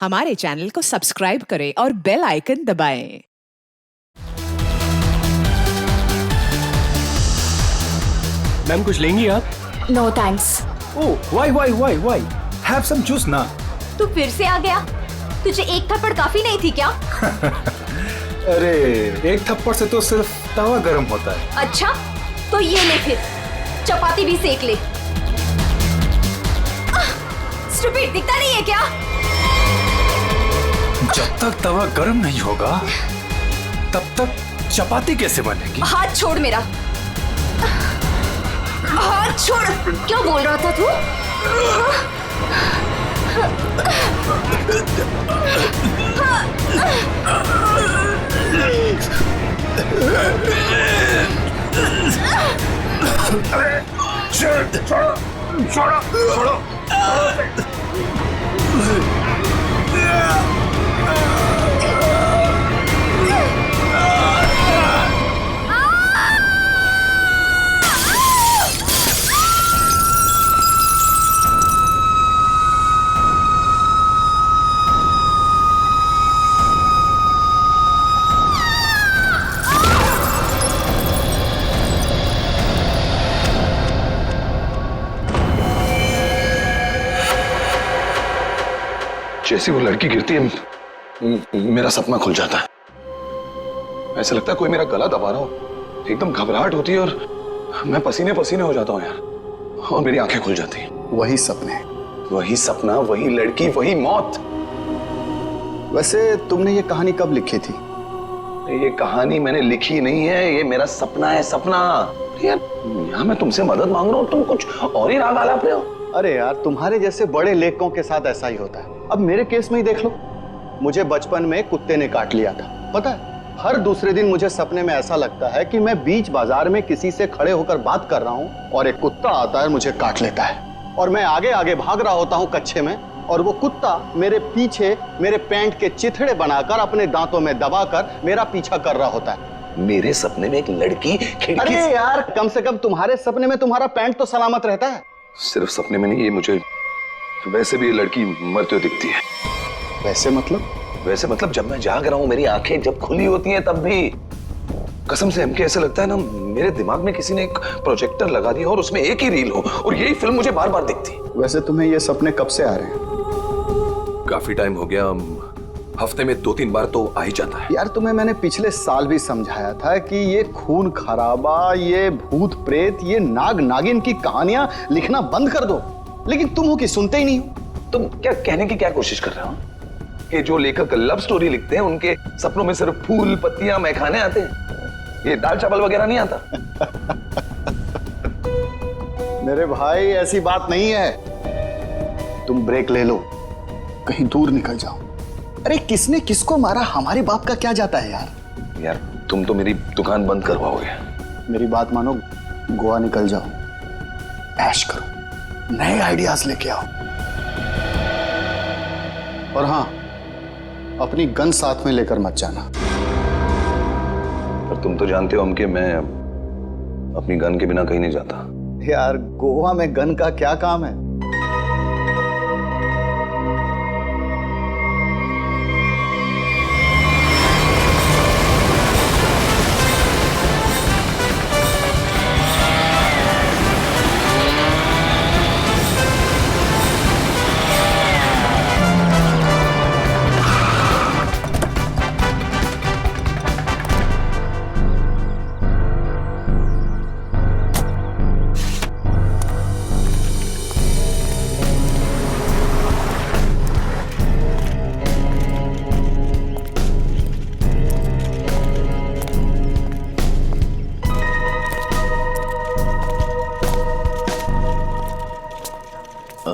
हमारे चैनल को सब्सक्राइब करें और बेल आइकन दबाएं। मैम कुछ लेंगी आप? No thanks. Oh why have some juice ना। तू फिर से आ गया? तुझे एक थप्पड़ काफी नहीं थी क्या? अरे एक थप्पड़ से तो सिर्फ तवा गर्म होता है। अच्छा तो ये ले फिर, चपाती भी सेक ले। स्टूपिड, दिखता नहीं है क्या? जब तक तवा गर्म नहीं होगा तब तक चपाती कैसे बनेगी? हाथ छोड़ मेरा, हाथ छोड़। क्या बोल रहा था तू? छोड़ो। जैसी वो लड़की गिरती है मेरा सपना खुल जाता है। ऐसा लगता है कोई मेरा गला दबा रहा हो। एकदम घबराहट होती है और मैं पसीने पसीने हो जाता हूँ यार, और मेरी आंखें खुल जाती हैं। वही सपने, वही सपना, वही लड़की, वही मौत। वैसे तुमने ये कहानी कब लिखी थी? ये कहानी मैंने लिखी नहीं है, ये मेरा सपना है, सपना। यार यहाँ मैं तुमसे मदद मांग रहा हूँ, तुम कुछ और ही राग आलाप रहे हो। अरे यार, तुम्हारे जैसे बड़े लेखकों के साथ ऐसा ही होता है। अब मेरे केस में ही देख लो, मुझे बचपन में कुत्ते ने काट लिया था। पता है, हर दूसरे दिन मुझे सपने में ऐसा लगता है कि मैं बीच बाजार में किसी से खड़े होकर बात कर रहा हूँ और एक कुत्ता आता है, मुझे काट लेता है और मैं आगे आगे भाग रहा होता हूँ कच्चे में, और वो कुत्ता मेरे पीछे मेरे पैंट के चिथड़े बनाकर अपने दांतों में दबाकर मेरा पीछा कर रहा होता है। मेरे सपने में एक लड़की खिड़की अरे यार, कम से कम तुम्हारे सपने में तुम्हारा पैंट तो सलामत रहता है। सिर्फ सपने में नहीं, ये मुझे वैसे भी ये लड़की मरते हुए दिखती है। वैसे मतलब? वैसे मतलब जब मैं जाग रहा हूँ, मेरी आंखें जब खुली होती हैं तब भी कसम से हमके ऐसे लगता है ना, मेरे दिमाग में किसी ने एक प्रोजेक्टर लगा दिया और उसमें एक ही रील हो और यही फिल्म मुझे बार बार दिखती। वैसे तुम्हें ये सपने कब से आ रहे हैं? काफी टाइम हो गया, हफ्ते में 2-3 बार तो आ ही जाता है। यार तुम्हें मैंने पिछले साल भी समझाया था कि ये खून खराबा, ये भूत प्रेत, ये नाग नागिन की कहानियां लिखना बंद कर दो, लेकिन तुम हो कि सुनते ही नहीं हो। तुम क्या कहने की क्या कोशिश कर रहे हो कि जो लेखक लव स्टोरी लिखते हैं उनके सपनों में सिर्फ फूल पत्तियां मैखाने आते हैं, ये दाल चावल वगैरह नहीं आता? मेरे भाई ऐसी बात नहीं है। तुम ब्रेक ले लो, कहीं दूर निकल जाओ। अरे किसने किसको मारा, हमारे बाप का क्या जाता है यार। यार तुम तो मेरी दुकान बंद करवाओगे। मेरी बात मानो, गोवा निकल जाओ, ऐश करो, नए आइडियाज लेके आओ। और हाँ, अपनी गन साथ में लेकर मत जाना। पर तुम तो जानते हो हम कि मैं अपनी गन के बिना कहीं नहीं जाता। यार गोवा में गन का क्या काम है?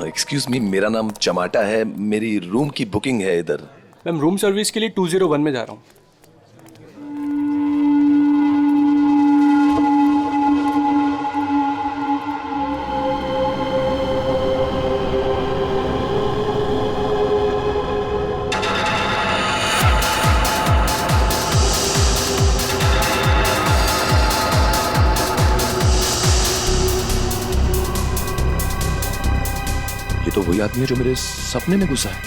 एक्सक्यूज मी, मेरा नाम चमाटा है, मेरी रूम की बुकिंग है इधर। मैम रूम सर्विस के लिए 201 में जा रहा हूँ। ये तो वही आदमी है जो मेरे सपने में घुसा है।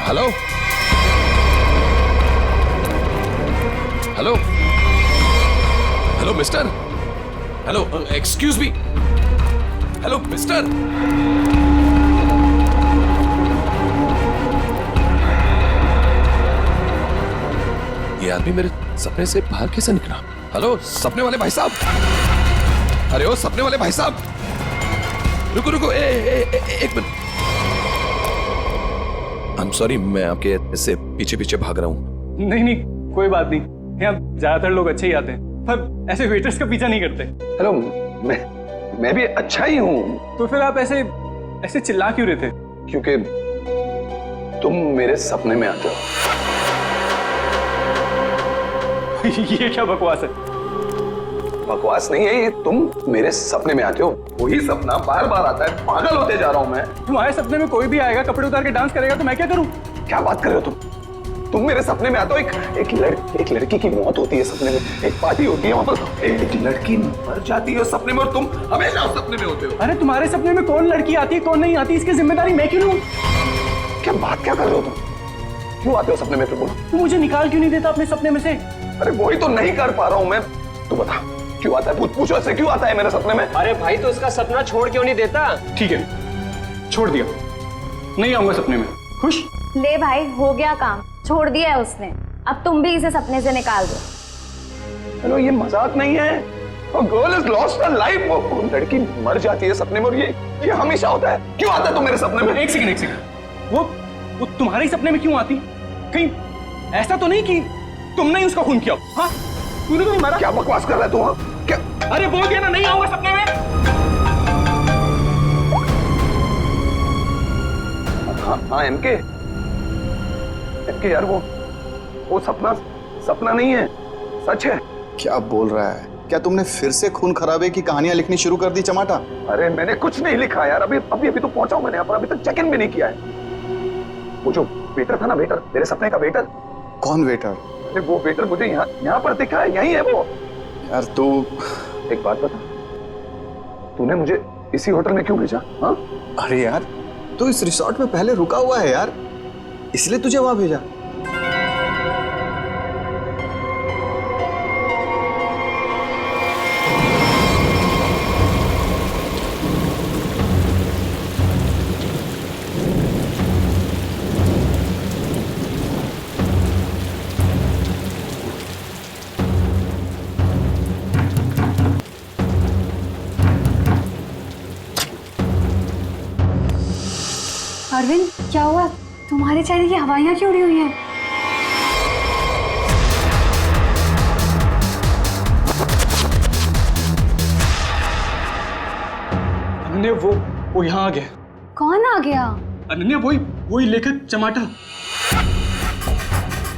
Hello hello hello mister, hello excuse me, hello mister. ये आदमी मेरे सपने से बाहर कैसे निकला? हेलो सपने वाले भाई साहब, अरे ओ सपने वाले भाई साहब, रुको रुको, एक मिनट। आई एम सॉरी, मैं आपके इससे पीछे पीछे भाग रहा हूँ। नहीं नहीं, कोई बात नहीं, यहाँ ज्यादातर लोग अच्छे ही आते हैं, पर ऐसे वेटर्स का पीछा नहीं करते। हेलो, मैं भी अच्छा ही हूँ। तो फिर आप ऐसे ऐसे चिल्ला क्यों रहे थे? क्योंकि तुम मेरे सपने में आते हो। ये क्या बकवास है? बकवास नहीं है ये, तुम मेरे सपने में आते हो, वही सपना बार बार आता है, पागल होते जा रहा हूं मैं। तुम्हारे सपने में कोई भी आएगा, कपड़े उतार के डांस करेगा, तो मैं क्या करूं? क्या बात कर रहे हो तुम मेरे सपने में आते हो, एक लड़की की मौत होती है सपने में, एक पार्टी होती है वहां पर, एक लड़की मर जाती है सपने में, और तुम हमेशा उस सपने में होते हो। अरे तुम्हारे सपने में कौन लड़की आती है कौन नहीं आती, इसकी जिम्मेदारी मैं क्यों लूं? क्या बात क्या कर रहे हो तुम? क्यों आते हो सपने में फिर बोलो? तू मुझे निकाल क्यों नहीं देता अपने सपने में से? अरे वही तो नहीं कर पा रहा हूं मैं। तू बता क्यों आता है? पूछो ऐसे क्यों आता है मेरे सपने में? अरे भाई तो उसका सपना छोड़ क्यों नहीं देता? ठीक है, छोड़ दिया, नहीं आऊंगा सपने में। खुश? ले भाई, हो गया काम, छोड़ दिया है उसने, अब तुम भी इसे सपने से निकाल दो। हेलो, ये मजाक नहीं है। Girl is lost her life. वो लड़की मर जाती है सपने में, और ये हमेशा होता है। क्यों आता है तुम मेरे सपने में? एक सेकंड, वो तुम्हारे ही सपने में क्यों आती? कहीं ऐसा तो नहीं कि तुमने ही उसका खून किया? हाँ, तूने तो नहीं मारा। क्या बकवास कर रहा है तू? हाँ क्या? अरे बोल दिया ना, नहीं आऊंगा सपने में। हाँ एमके यार, वो सपना नहीं है, सच है। क्या बोल रहा है? क्या तुमने फिर से खून खराबे की कहानियां लिखनी शुरू कर दी चमाटा? अरे मैंने कुछ नहीं लिखा यार, अभी तो पहुंचा हूं मैंने यहाँ पर, अभी तक चेक इन भी नहीं किया है। वो जो वेटर था ना, वेटर, तेरे सपने का वेटर। कौन वेटर? अरे वो वेटर मुझे यहाँ पर दिखा है, यही है वो। यार तू एक बात बता, तूने मुझे इसी होटल में क्यों भेजा? हाँ? अरे यार, तू इस रिसोर्ट में पहले रुका हुआ है यार, इसलिए तुझे वहां भेजा। अरविंद, क्या हुआ? तुम्हारे चेहरे की हवाइयां क्यों उड़ी हुई हैं? अनन्या, वो यहाँ आ गया। कौन आ गया? अनन्या, वही लेखक चमाटा।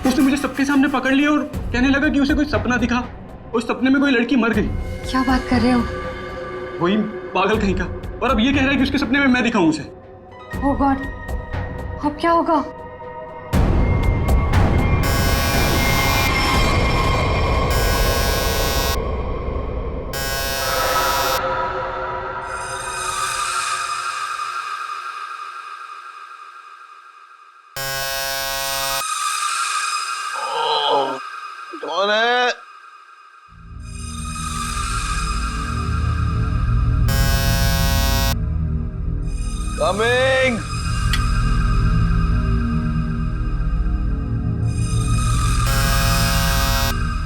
उसने मुझे सबके सामने पकड़ लिया और कहने लगा कि उसे कोई सपना दिखा, उस सपने में कोई लड़की मर गई। क्या बात कर रहे हो? वही पागल कहीं का, और अब ये कह रहा है कि उसके सपने में मैं दिखाऊं उसे। ओह गॉड, अब क्या होगा? कौन है? कमिंग।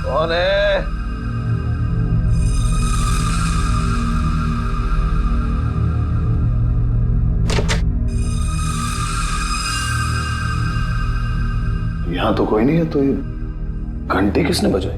कौन है? यहां तो कोई नहीं है, तो ये घंटी किसने बजाई?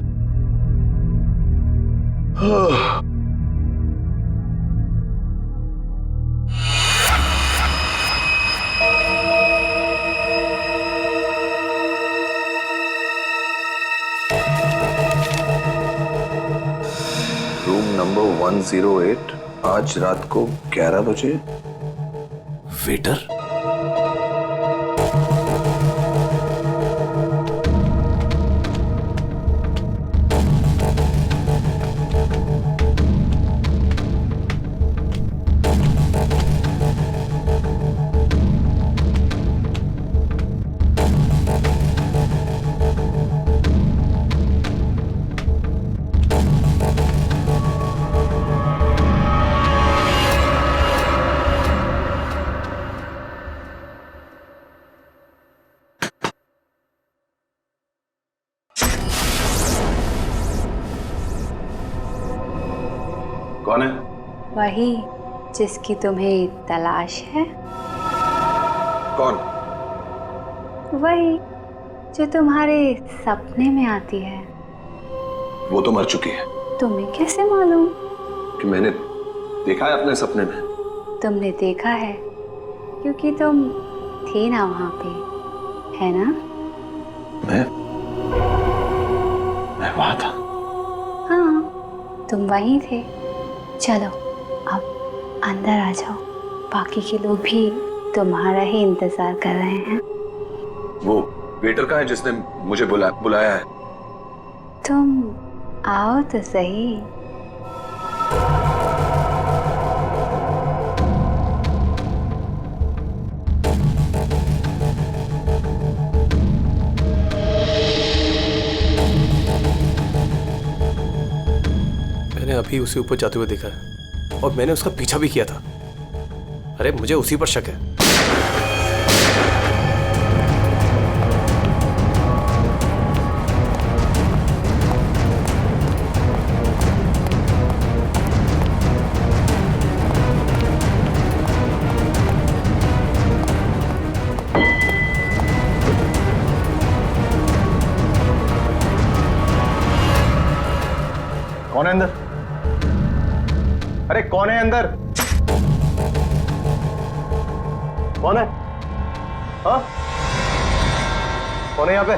रूम नंबर 108, आज रात को 11 बजे। वेटर? कौन है? वही जिसकी तुम्हें तलाश है। कौन? वही जो तुम्हारे सपने में आती है। वो तो मर चुकी है। तुम्हें कैसे मालूम? कि मैंने देखा है अपने सपने में। तुमने देखा है क्योंकि तुम थे ना वहां पे, है ना? मैं वहां था। हाँ, तुम वहीं थे। चलो अब अंदर आ जाओ, बाकी के लोग भी तुम्हारा ही इंतजार कर रहे हैं। वो वेटर का है जिसने मुझे बुलाया है। तुम आओ तो सही। मैंने अभी उसे ऊपर जाते हुए देखा है और मैंने उसका पीछा भी किया था। अरे मुझे उसी पर शक है। कौन है अंदर? अरे कौन है अंदर? कौन है? हाँ? कौन है यहाँ पे?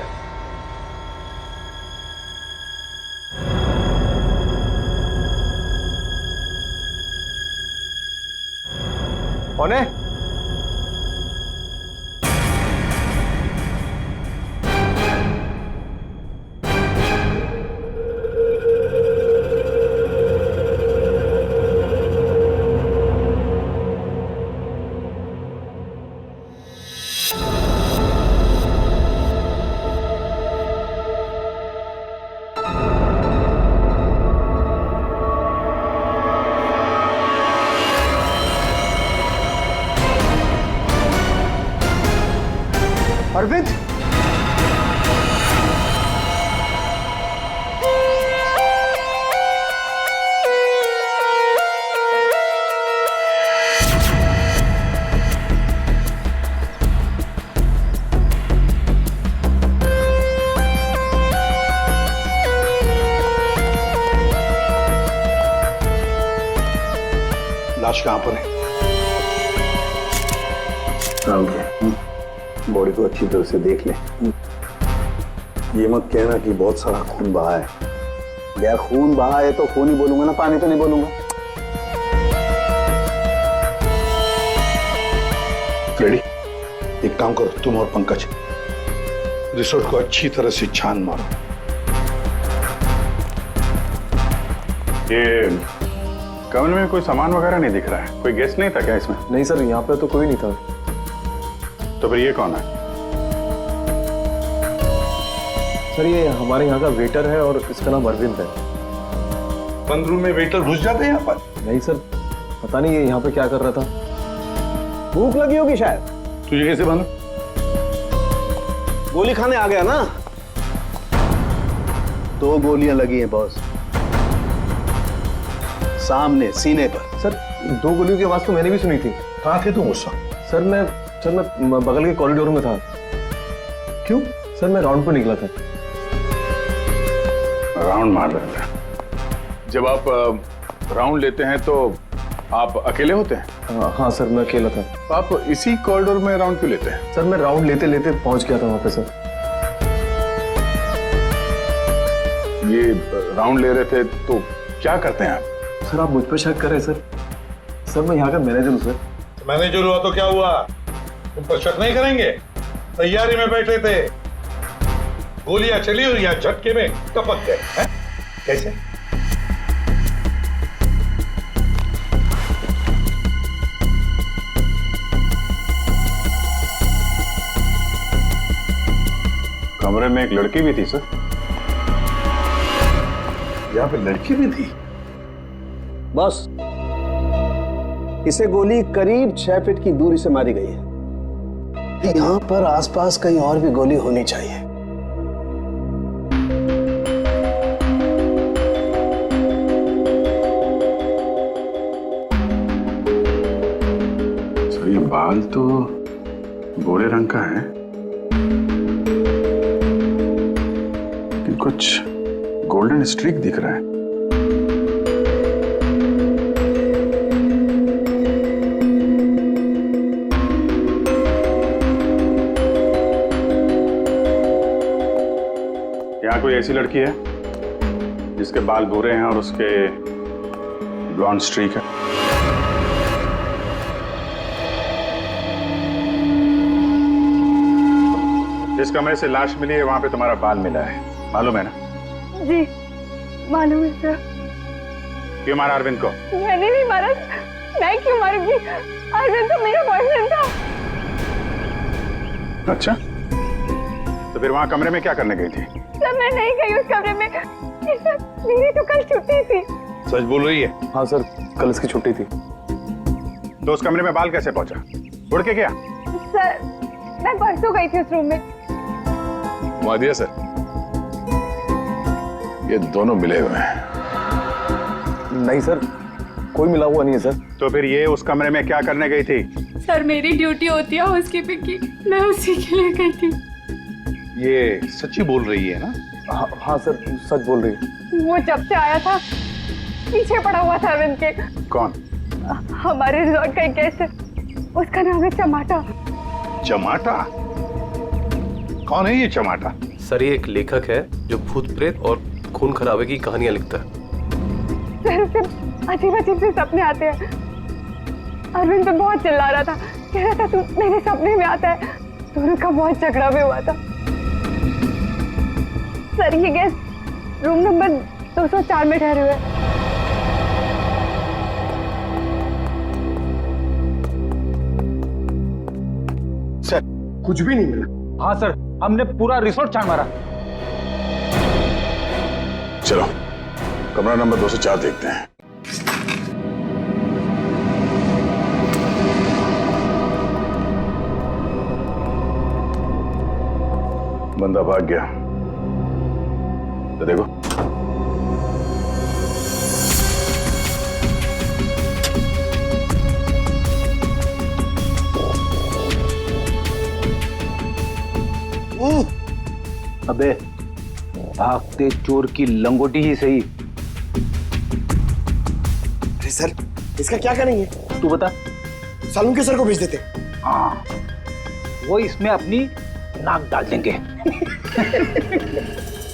कौन है? अरविंद, लाश कहां पर है? बॉडी को अच्छी तरह से देख ले। ये मत कहना कि बहुत सारा खून बहा है। यार खून बहा है तो खून ही बोलूंगा ना, पानी तो नहीं बोलूंगा। रेडी? एक काम करो, तुम और पंकज रिसोर्ट को अच्छी तरह से छान मारो। ये कमरे में कोई सामान वगैरह नहीं दिख रहा है? कोई गेस्ट नहीं था क्या इसमें? नहीं सर, यहाँ पे तो कोई नहीं था। तो फिर ये कौन है? सर ये हमारे यहाँ का वेटर है और इसका नाम अरविंद है। बंद रूम में वेटर घुस जाते हैं यहाँ पर? नहीं सर, पता नहीं ये यहाँ पे क्या कर रहा था। भूख लगी होगी शायद। तुझे कैसे मालूम? गोली खाने आ गया ना। 2 गोलियां लगी हैं बॉस, सामने सीने पर। सर 2 गोलियों की आवाज तो मैंने भी सुनी थी। कहाँ थे तुम उस वक्त? सर मैं बगल के कॉरिडोर में था। क्यों? सर मैं राउंड पर निकला था। राउंड मार रहे थे? जब आप राउंड लेते हैं तो आप अकेले होते हैं? हाँ सर, मैं अकेला था। तो आप इसी कॉरिडोर में राउंड क्यों लेते हैं? सर मैं राउंड लेते लेते पहुंच गया था वहां पे। सर ये राउंड ले रहे थे तो क्या करते हैं आप? सर आप मुझ पर शक कर रहे हैं सर? सर मैं यहाँ का मैनेजर हूँ सर। मैनेजर हुआ तो क्या हुआ? तुम पर शक नहीं करेंगे? तैयारी में बैठे थे, गोलियां चली और यहाँ झटके में टपक गए हैं? कैसे? कमरे में एक लड़की भी थी सर। यहाँ पे लड़की भी थी? बस इसे गोली करीब 6 फीट की दूरी से मारी गई है। यहाँ पर आसपास कहीं और भी गोली होनी चाहिए। बाल तो भूरे रंग का है, लेकिन कुछ गोल्डन स्ट्रीक दिख रहा है। यहाँ कोई ऐसी लड़की है जिसके बाल भूरे हैं और उसके ब्लॉन्ड स्ट्रीक है? जिस कमरे से लाश मिली है वहां पे तुम्हारा बाल मिला है, मालूम है ना? जी मालूम है सर। क्यों मारा अरविंद को? मैंने नहीं मारा। मैं क्यों मारूंगी? अरविंद तो मेरा बॉयफ्रेंड था। अच्छा, तो फिर वहां कमरे में क्या करने गई थी? सर मैं नहीं गई उस कमरे में। सर मेरी तो कल छुट्टी थी। सच बोल रही है? हाँ सर, कल इसकी छुट्टी थी। तो उस कमरे में बाल कैसे पहुंचा? उड़ के क्या? सर मैं परसों गई थी उस रूम में। मुआदिया सर, ये दोनों मिले हुए हैं। नहीं सर, कोई मिला हुआ नहीं है सर। तो फिर ये उस कमरे में क्या करने गई थी? सर मेरी ड्यूटी होती है हाउसकीपिंग की, मैं उसी के लिए गई थी। ये सच्ची बोल रही है ना? हाँ सर, सच बोल रही है। वो जब से आया था पीछे पड़ा हुआ था अरविंद के। कौन? हमारे रिजॉर्ट का एक गेस्ट है, उसका नाम है चमाटा। चमाटा? कौन है ये चमाटा? सर ये एक लेखक है जो भूत प्रेत और खून खराबे की कहानियां लिखता है। सर उसे अजीब अजीब से सपने आते हैं। अरविंद तो बहुत चिल्ला रहा था, कह रहा था तू मेरे सपने में आता है। दोनों का बहुत झगड़ा भी हुआ था। सर ये गेस्ट रूम नंबर 204 में ठहरे हुए। सर कुछ भी नहीं मिला। हाँ सर, हमने पूरा रिसोर्ट छान मारा। चलो कमरा नंबर 204 देखते हैं। बंदा भाग गया, तो देखो। अबे भागते चोर की लंगोटी ही सही। अरे सर इसका क्या करेंगे? तू बता। सालून के सर को भेज देते। हाँ वो इसमें अपनी नाक डाल देंगे।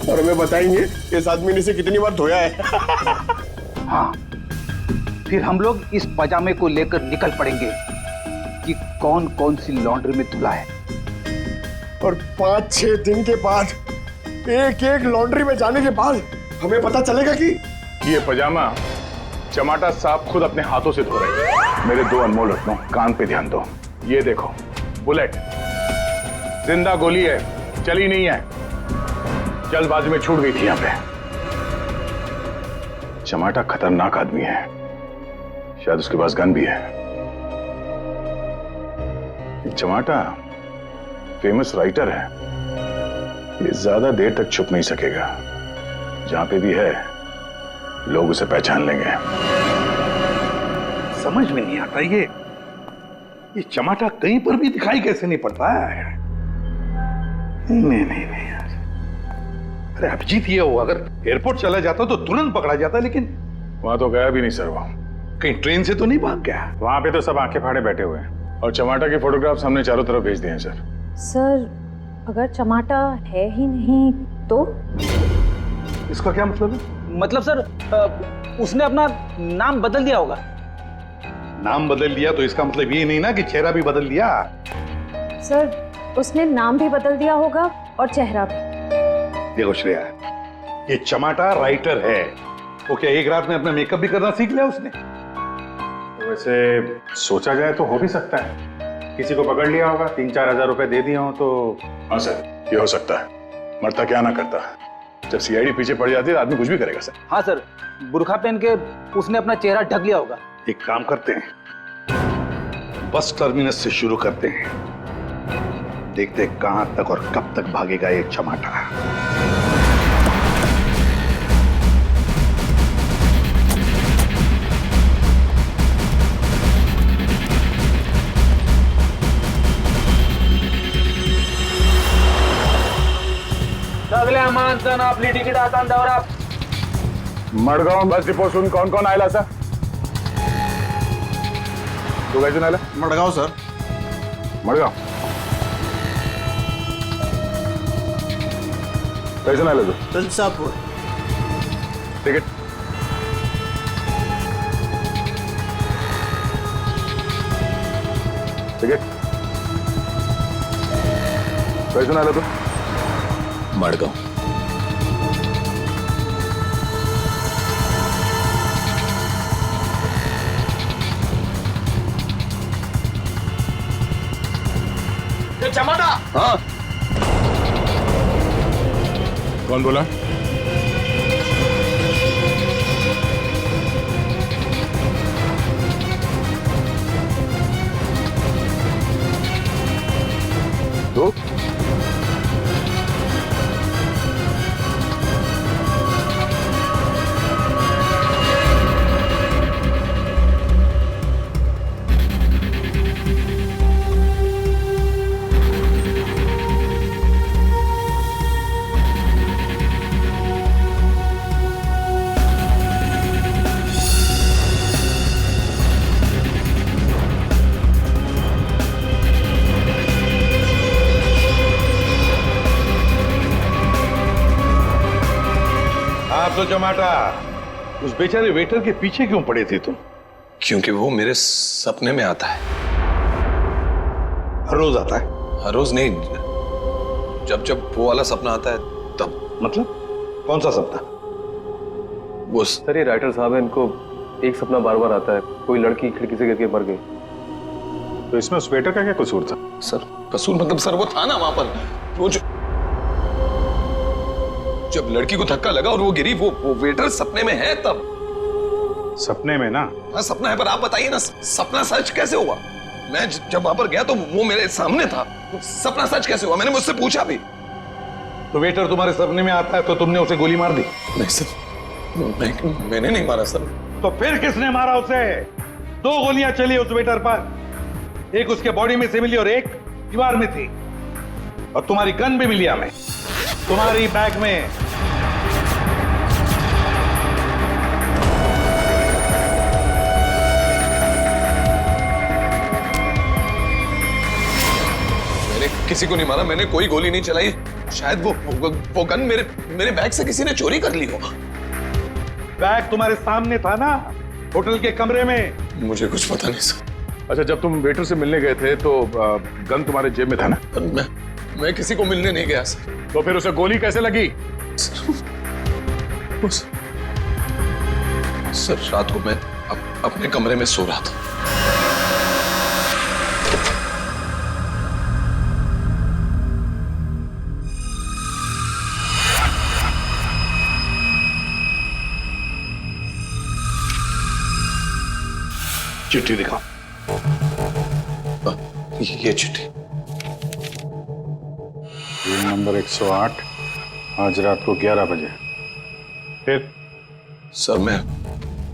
और हमें बताएंगे इस आदमी ने इसे कितनी बार धोया है। हाँ फिर हम लोग इस पजामे को लेकर निकल पड़ेंगे कि कौन कौन सी लॉन्ड्री में धुला है। और 5-6 दिन के बाद एक एक लॉन्ड्री में जाने के बाद हमें पता चलेगा कि ये पजामा चमाटा साहब खुद अपने हाथों से धो रहे हैं। मेरे 2 अनमोल रत्नों, कान पे ध्यान दो। ये देखो बुलेट, जिंदा गोली है, चली नहीं है, जल्दबाजी में छूट गई थी यहां पे। चमाटा खतरनाक आदमी है, शायद उसके पास गन भी है। चमाटा फेमस राइटर है, ये ज्यादा देर तक छुप नहीं सकेगा। जहां पे भी है लोग उसे पहचान लेंगे। समझ में नहीं आता ये चमाटा कहीं पर भी दिखाई कैसे नहीं पड़ता है। नहीं यार। अरे अभिजीत ये हो, अगर एयरपोर्ट चला जाता तो तुरंत पकड़ा जाता, लेकिन वहां तो गया भी नहीं सर। वो कहीं ट्रेन से तो नहीं भाग गया? वहां पे तो सब आंखें फाड़े बैठे हुए हैं और चमाटा के फोटोग्राफ्स हमने चारों तरफ भेज दिए हैं सर। सर अगर चमाटा है ही नहीं तो? इसका क्या मतलब है? मतलब सर उसने अपना नाम बदल दिया होगा। नाम बदल दिया तो इसका मतलब ये नहीं ना कि चेहरा भी बदल दिया। सर उसने नाम भी बदल दिया होगा और चेहरा भी। देखो श्रेया, ये चमाटा राइटर है, वो क्या एक रात में अपना मेकअप भी करना सीख लिया उसने? तो वैसे सोचा जाए तो हो भी सकता है, किसी को पकड़ लिया होगा, 3-4 हजार रुपए दे दिए हो तो। हाँ सर ये हो सकता है, मरता क्या ना करता। जब सीआईडी पीछे पड़ जाती है तो आदमी कुछ भी करेगा सर। हाँ सर, बुर्खा पहन के उसने अपना चेहरा ढक लिया होगा। एक काम करते हैं, बस टर्मिनस से शुरू करते हैं, देखते हैं कहां तक और कब तक भागेगा ये चमाटा। माणसं आपली तिकीट कांद्यावर मडगाव बस डिपोसून कोण कोण आयला सर? तू काय आला? मडगाव सर. मडगाव कैसे आला तू? तुलसापूर. तिकीट तिकीट कैसे आला तू? मडगाव. चमाटा. हाँ कौन बोला? तो तो चमाटा, उस बेचारे वेटर के पीछे क्यों पड़े थे तुम? क्योंकि वो मेरे सपने में आता है. हर रोज आता है? हर रोज नहीं, जब जब वो वाला सपना आता है तब. मतलब कौन सा सपना? वो सर ये राइटर साहब है, इनको एक सपना बार बार आता है, कोई लड़की खिड़की से गिर के मर गई. तो इसमें उस वेटर का क्या कसूर था? सर कसूर मतलब सर वो था ना वहां पर, वो जब लड़की को धक्का लगा और वो गिरी, वो वेटर सपने में है तब. सपने में ना? हाँ सपना है, पर आप बताइए ना सपना सच कैसे हुआ? मैं जब वहां पर गया तो वो मेरे सामने था, सपना सच कैसे हुआ? मैंने मुझसे पूछा भी. तो वेटर तुम्हारे सपने में आता है तो तुमने उसे गोली मार दी? नहीं सर, मैंने नहीं मारा सर. तो फिर किसने मारा उसे? 2 गोलियां चली उस वेटर पर, एक उसके बॉडी में से मिली और एक दीवार में थी. और तुम्हारी गन भी मिली हमें, तुम्हारी बैग में. मैंने किसी को नहीं मारा, मैंने कोई गोली नहीं चलाई. शायद वो गन मेरे बैग से किसी ने चोरी कर ली हो. बैग तुम्हारे सामने था ना, होटल के कमरे में. मुझे कुछ पता नहीं सर. अच्छा, जब तुम वेटर से मिलने गए थे तो गन तुम्हारे जेब में था ना? मैं किसी को मिलने नहीं गया सर. तो फिर उसे गोली कैसे लगी? सर रात को मैं अपने कमरे में सो रहा था. चिट्ठी दिखाओ. ये चिट्ठी. रूम नंबर 108, आज रात को 11 बजे. फिर? सर मैं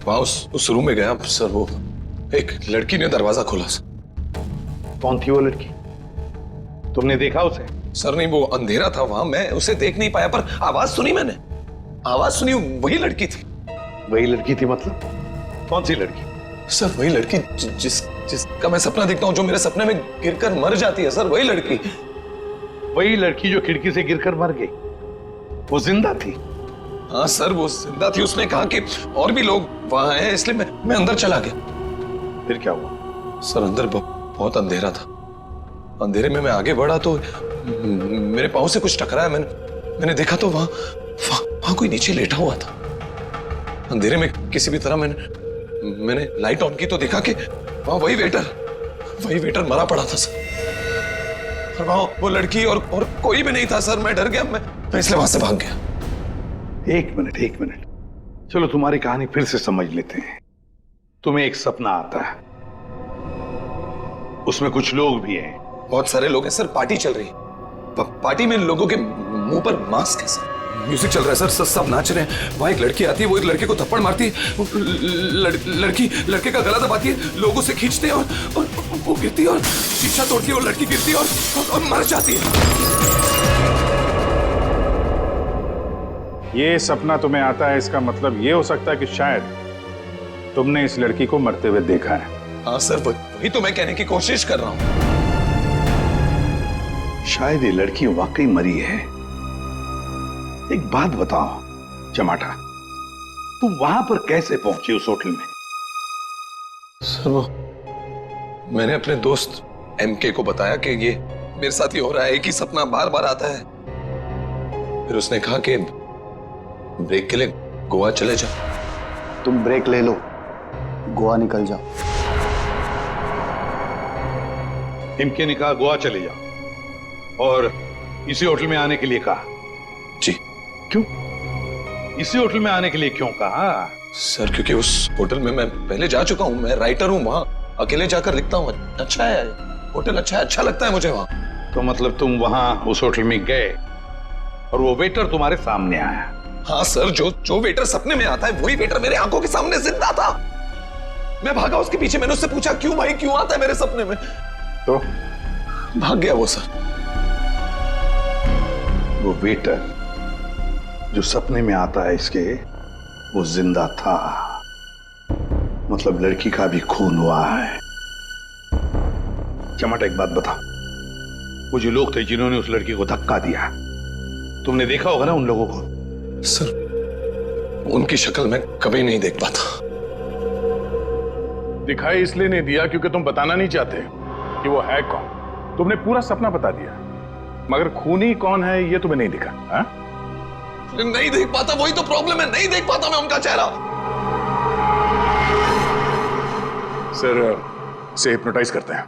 वहां उस रूम में गया सर, वो एक लड़की ने दरवाजा खोला सर. कौन थी वो लड़की? तुमने देखा उसे? सर नहीं, वो अंधेरा था वहां, मैं उसे देख नहीं पाया, पर आवाज सुनी मैंने. आवाज सुनी, वही लड़की थी. वही लड़की थी मतलब? कौन सी लड़की? सर वही लड़की जिसका मैं सपना देखता हूँ, जो मेरे सपने में गिरकर मर जाती है. सर वही लड़की. वही लड़की जो खिड़की से गिरकर मर गई, वो जिंदा थी? हाँ सर वो जिंदा थी. उसने कहा कि और भी लोग वहां हैं, इसलिए मैं अंदर चला गया. फिर क्या हुआ? सर अंदर बहुत अंधेरा था. अंधेरे में मैं आगे बढ़ा तो मेरे पाँव से कुछ टकराया. मैंने देखा तो वहां कोई नीचे लेटा हुआ था. अंधेरे में किसी भी तरह मैंने लाइट ऑन की तो देखा कि वहां वही वेटर मरा पड़ा था सर. और वहां वो लड़की और कोई भी नहीं था सर. मैं डर गया, मैं इसलिए वहां से भाग गया. एक मिनट, चलो तुम्हारी कहानी फिर से समझ लेते हैं. तुम्हें एक सपना आता है, उसमें कुछ लोग भी हैं. बहुत सारे लोग हैं सर. पार्टी चल रही है. पार्टी में लोगों के मुंह पर मास्क है सर. म्यूजिक चल रहा है सर, सब नाच रहे हैं. वहां एक लड़की आती है, वो एक लड़के को थप्पड़ मारती है. लड़की लड़के का गला दबाती है, लोगों से खींचते हैं और वो गिरती है और शीशा तोड़ती है और लड़की गिरती है और मर जाती है. ये सपना तुम्हें आता है, इसका मतलब ये हो सकता है कि शायद तुमने इस लड़की को मरते हुए देखा है। हाँ सर, वही तो मैं कहने की कोशिश कर रहा हूं। शायद ये लड़की वाकई मरी है। एक बात बताओ चमाटा, तुम वहां पर कैसे पहुंची उस होटल में? सर वो मैंने अपने दोस्त एमके को बताया कि ये मेरे साथ ही हो रहा है, एक ही सपना बार बार आता है। फिर उसने कहा कि ब्रेक के लिए गोवा चले जाओ। तुम ब्रेक ले लो, गोवा निकल जाओ। एमके ने कहा गोवा चले जाओ और इसी होटल में आने के लिए कहा? जी। क्यों इसी होटल में आने के लिए क्यों कहा? सर क्योंकि उस होटल में मैं पहले जा चुका हूं, मैं राइटर हूं, वहां अकेले जाकर लिखता हूं। अच्छा है होटल, अच्छा लगता है मुझे वहां। तो मतलब तुम वहां उस होटल में गए और वो वेटर तुम्हारे सामने आया? हाँ सर, जो वेटर सपने में आता है वही वेटर मेरे आंखों के सामने जिंदा था। मैं भागा उसके पीछे, मैंने उससे पूछा क्यों भाई, क्यों आता है मेरे सपने में? तो भाग गया वो सर। वो वेटर जो सपने में आता है इसके, वो जिंदा था। मतलब लड़की का भी खून हुआ है। चमाटा एक बात बता, वो जो लोग थे जिन्होंने उस लड़की को धक्का दिया, तुमने देखा होगा ना उन लोगों को? सर उनकी शक्ल मैं कभी नहीं देख पाता। दिखाई इसलिए नहीं दिया क्योंकि तुम बताना नहीं चाहते कि वो है कौन। तुमने पूरा सपना बता दिया, मगर खूनी कौन है ये तुम्हें नहीं दिखा। हा? नहीं देख पाता, वही तो प्रॉब्लम है, नहीं देख पाता मैं उनका चेहरा। सर से हिप्नोटाइज करते हैं।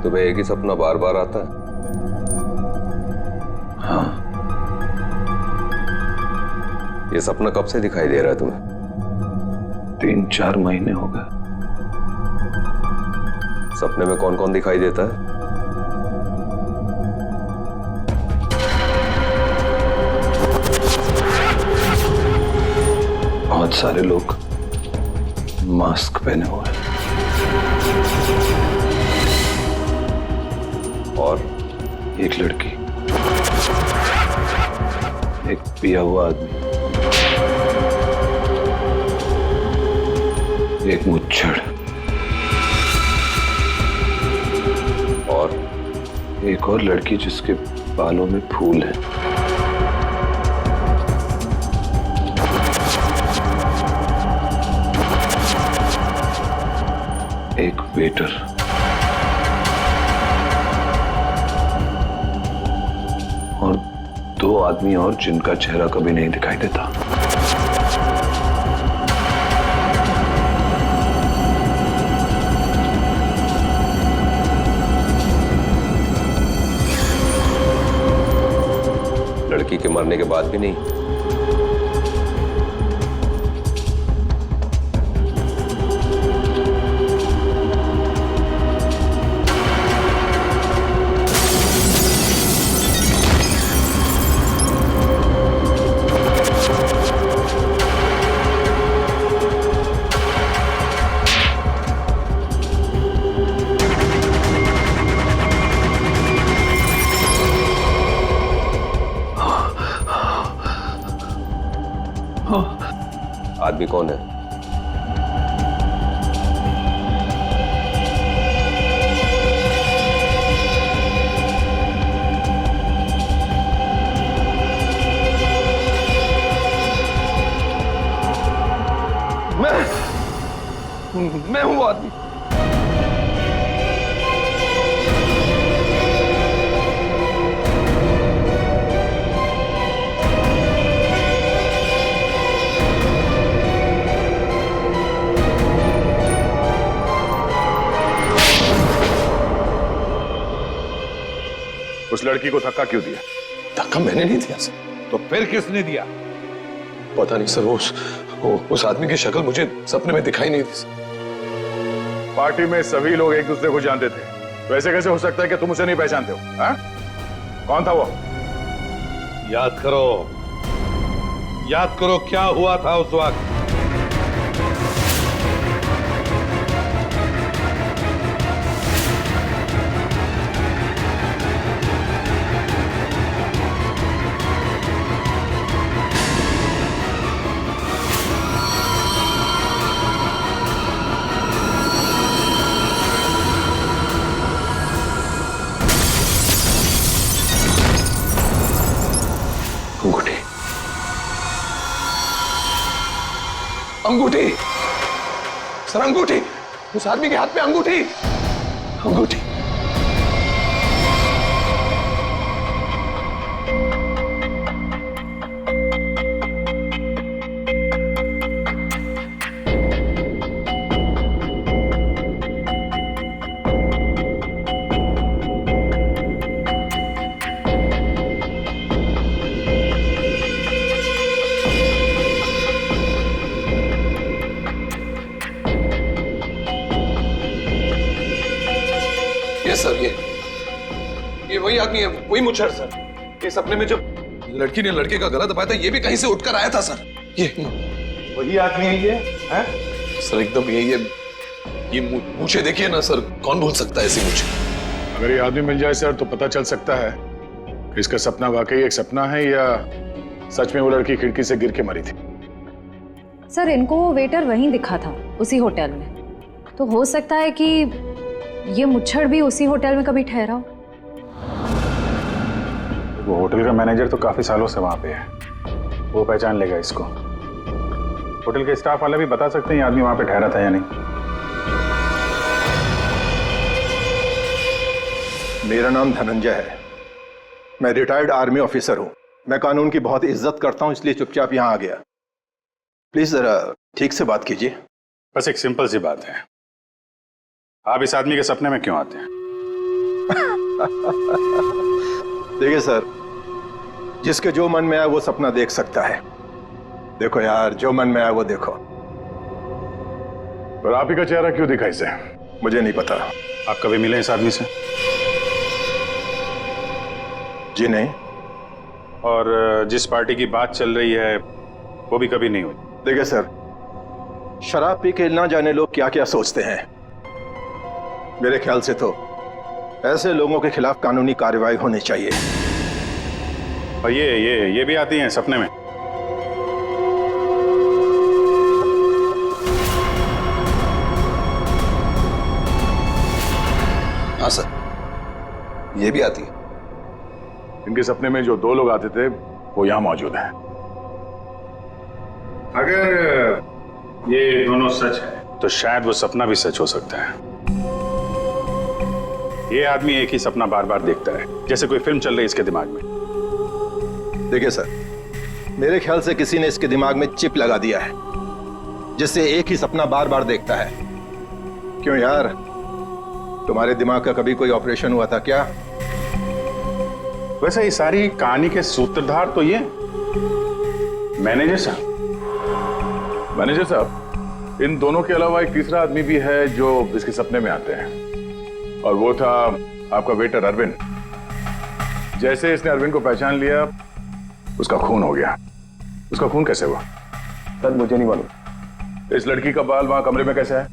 तुम्हें एक ही सपना बार बार आता है? हाँ। ये सपना कब से दिखाई दे रहा है तुम्हें? 3-4 महीने हो गए। सपने में कौन कौन दिखाई देता है? बहुत सारे लोग मास्क पहने हुए हैं और एक लड़की, एक पिया हुआ आदमी, एक मुच्छड़ और एक और लड़की जिसके बालों में फूल है। एक वेटर और 2 आदमी और जिनका चेहरा कभी नहीं दिखाई देता। लड़की के मरने के बाद भी नहीं? आदमी कौन है? मैं हूं वो आदमी। उस लड़की को धक्का क्यों दिया? धक्का मैंने नहीं दिया सर। तो फिर किसने दिया? पता नहीं सर, उस आदमी की शक्ल मुझे सपने में दिखाई नहीं दी सर। पार्टी में सभी लोग एक दूसरे को जानते थे, तो ऐसे कैसे हो सकता है कि तुम उसे नहीं पहचानते हो? हाँ? कौन था वो? याद करो क्या हुआ था उस वक्त। अंगूठी सर, अंगूठी। उस आदमी के हाथ में अंगूठी। अंगूठी। सर ये वही आदमी है, वही मुच्छर सर। ये सपने में जो लड़की ने लड़के का गला दबाया था, ये भी कहीं से उठकर आया था सर। ये वही आदमी है ये है? सर एकदम ये मूछे देखिए ना सर, कौन भूल सकता है ऐसी मूछे। अगर ये आदमी मिल जाए सर तो पता चल सकता है कि इसका सपना वाकई एक सपना है या सच में वो लड़की खिड़की से गिर के मरी थी। सर इनको वो वेटर वहीं दिखा था, उसी होटल में। तो हो सकता है कि ये मुच्छड़ भी उसी होटल में कभी ठहरा हो। वो होटल का मैनेजर तो काफी सालों से वहां पे है, वो पहचान लेगा इसको। होटल के स्टाफ वाले भी बता सकते हैं ये आदमी वहां पे ठहरा था या नहीं। मेरा नाम धनंजय है, मैं रिटायर्ड आर्मी ऑफिसर हूं। मैं कानून की बहुत इज्जत करता हूं, इसलिए चुपचाप यहां आ गया। प्लीज जरा ठीक से बात कीजिए। बस एक सिंपल सी बात है, आप इस आदमी के सपने में क्यों आते हैं? देखिए सर, जिसके जो मन में आए वो सपना देख सकता है। देखो यार, जो मन में आए वो देखो। और आप ही का चेहरा क्यों दिखा इसे? मुझे नहीं पता। आप कभी मिले इस आदमी से? जी नहीं। और जिस पार्टी की बात चल रही है वो भी कभी नहीं हुई? देखिए सर, शराब पी के ना जाने लोग क्या क्या सोचते हैं। मेरे ख्याल से तो ऐसे लोगों के खिलाफ कानूनी कार्रवाई होनी चाहिए। और ये भी आती हैं सपने में? हाँ सर, ये भी आती है। इनके सपने में जो दो लोग आते थे वो यहां मौजूद हैं। अगर ये दोनों सच है तो शायद वो सपना भी सच हो सकता है। ये आदमी एक ही सपना बार बार देखता है, जैसे कोई फिल्म चल रही है इसके दिमाग में। देखिए सर, मेरे ख्याल से किसी ने इसके दिमाग में चिप लगा दिया है, जिससे एक ही सपना बार बार देखता है। क्यों यार, तुम्हारे दिमाग का कभी कोई ऑपरेशन हुआ था क्या? वैसे ये सारी कहानी के सूत्रधार तो ये मैनेजर साहब। मैनेजर साहब, इन दोनों के अलावा एक तीसरा आदमी भी है जो इसके सपने में आते हैं, और वो था आपका वेटर अरविंद। जैसे इसने अरविंद को पहचान लिया, उसका खून हो गया। उसका खून कैसे हुआ? सर मुझे नहीं मालूम। इस लड़की का बाल वहां कमरे में कैसे है?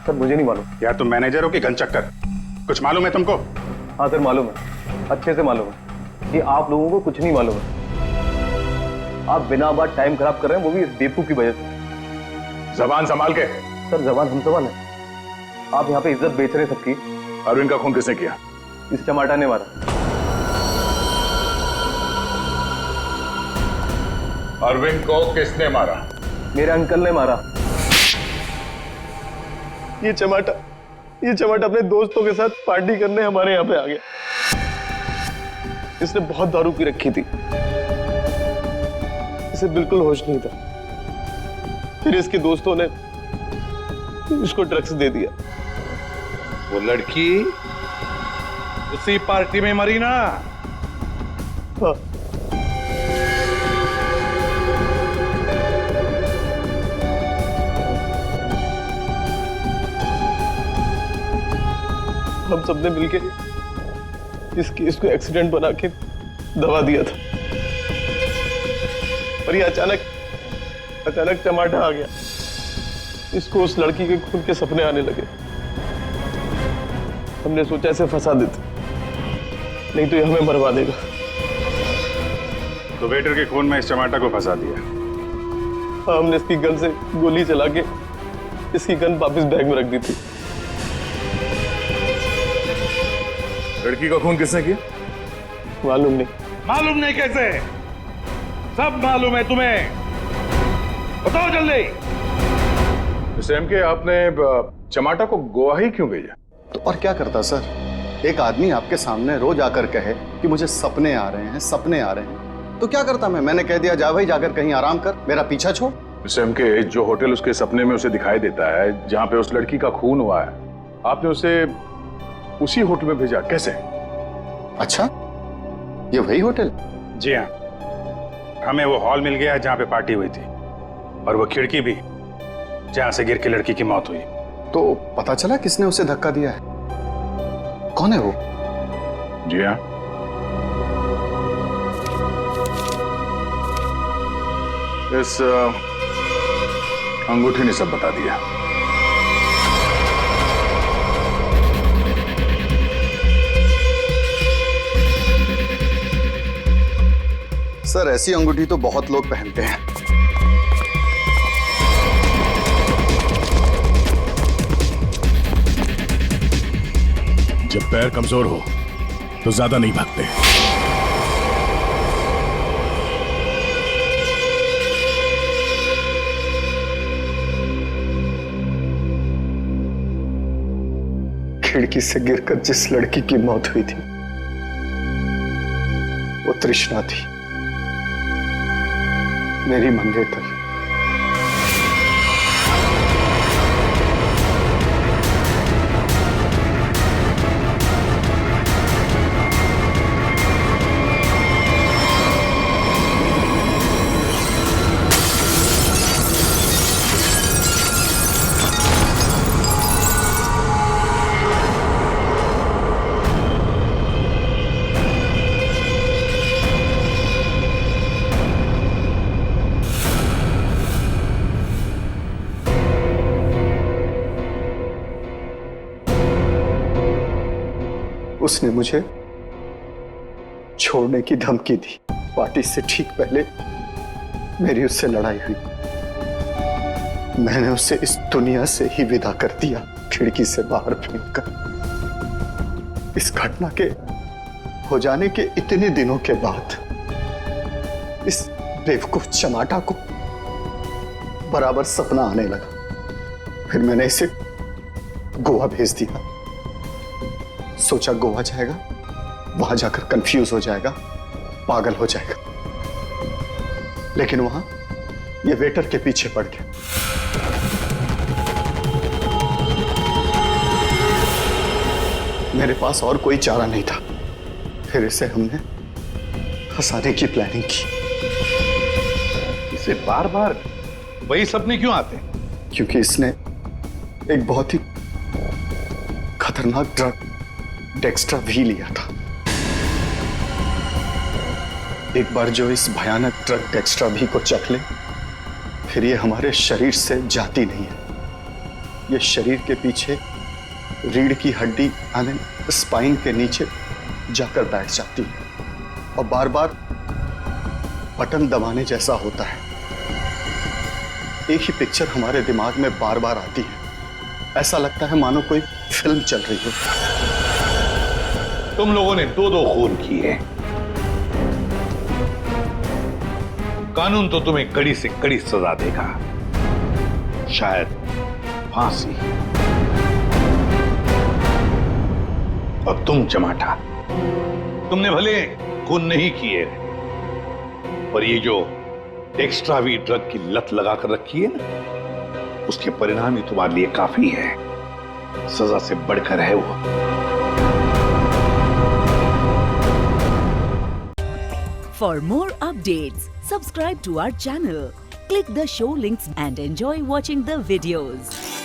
सर मुझे नहीं मालूम। यार तुम मैनेजर हो कि घनचक्कर, कुछ मालूम है तुमको? हाँ सर मालूम है, अच्छे से मालूम है कि आप लोगों को कुछ नहीं मालूम है। आप बिना बात टाइम खराब कर रहे हैं, वो भी इस बेवकूफ की वजह से। जबान संभाल के। सर जबान हम संभाल है, आप यहाँ पे इज्जत बेच रहे हैं सबकी। अरविंद का खून किसने किया? इस चमाटा ने मारा। अरविंद को किसने मारा? मेरे अंकल ने मारा। ये चमाटा अपने दोस्तों के साथ पार्टी करने हमारे यहाँ पे आ गया। इसने बहुत दारू पी रखी थी, इसे बिल्कुल होश नहीं था। फिर इसके दोस्तों ने इसको ड्रग्स दे दिया। वो लड़की उसी पार्टी में मरी ना? हाँ। हम सबने मिलके इस केस को एक्सीडेंट बना के दबा दिया था, पर ये अचानक टमाटर आ गया। इसको उस लड़की के खून के सपने आने लगे। हमने सोचा इसे फंसा देते, नहीं तो ये हमें मरवा देगा। तो वेटर के खून में इस टमाटर को फंसा दिया? हाँ, हमने इसकी गन से गोली चला के इसकी गन वापस बैग में रख दी थी। लड़की का खून किसने किया? मालूम नहीं। मालूम नहीं कैसे? सब मालूम है तुम्हें, बताओ जल्दी। सैम के आपने चमाटा को गोवा ही क्यों भेजा? तो और क्या करता सर? एक आदमी आपके सामने रोज आकर कहे कि मुझे सपने आ रहे हैं, सपने आ रहे हैं, तो क्या करता मैंने कह दिया जा भाई जाकर कहीं आराम कर, मेरा पीछा छोड़। सैम के जो होटल उसके सपने में उसे दिखाई देता है, जहां पे उस लड़की का खून हुआ है, आपने उसे उसी होटल में भेजा कैसे? अच्छा, ये वही होटल? जी हाँ, हमें वो हॉल मिल गया जहां पे पार्टी हुई थी, और वो खिड़की भी जहां से गिर के लड़की की मौत हुई। तो पता चला किसने उसे धक्का दिया है? कौन है वो? जी हाँ, इस अंगूठी ने सब बता दिया। सर, ऐसी अंगूठी तो बहुत लोग पहनते हैं। जब पैर कमजोर हो तो ज्यादा नहीं भागते। खिड़की से गिरकर जिस लड़की की मौत हुई थी वो तृष्णा थी, मेरी मंगेतर। उसने मुझे छोड़ने की धमकी दी। पार्टी से ठीक पहले मेरी उससे लड़ाई हुई। मैंने उसे इस दुनिया से ही विदा कर दिया, खिड़की से बाहर फेंककर। इस घटना के हो जाने के इतने दिनों के बाद इस बेवकूफ चमाटा को बराबर सपना आने लगा। फिर मैंने इसे गोवा भेज दिया। सोचा गोवा जाएगा, वहां जाकर कंफ्यूज हो जाएगा, पागल हो जाएगा, लेकिन वहां ये वेटर के पीछे पड़ गया। मेरे पास और कोई चारा नहीं था। फिर इसे हमने फंसाने की प्लानिंग की। इसे बार बार वही सपने क्यों आते हैं? क्योंकि इसने एक बहुत ही खतरनाक ड्रग डेक्स्ट्रा भी लिया था। एक बार जो इस भयानक ड्रग डेक्स्ट्रा भी को चख ले, फिर ये हमारे शरीर से जाती नहीं है। ये शरीर के पीछे रीढ़ की हड्डी यानी स्पाइन के नीचे जाकर बैठ जाती है और बार बार बटन दबाने जैसा होता है। एक ही पिक्चर हमारे दिमाग में बार बार आती है। ऐसा लगता है मानो कोई फिल्म चल रही हो। तुम लोगों ने दो खून किए। कानून तो तुम्हें कड़ी से कड़ी सजा देगा, शायद फांसी। और तुम चमाटा, तुमने भले खून नहीं किए, पर ये जो एक्स्ट्रा वी ड्रग की लत लगाकर रखी है ना, उसके परिणाम ही तुम्हारे लिए काफी है। सजा से बढ़कर है वो। For more updates, subscribe to our channel, click the show links and enjoy watching the videos.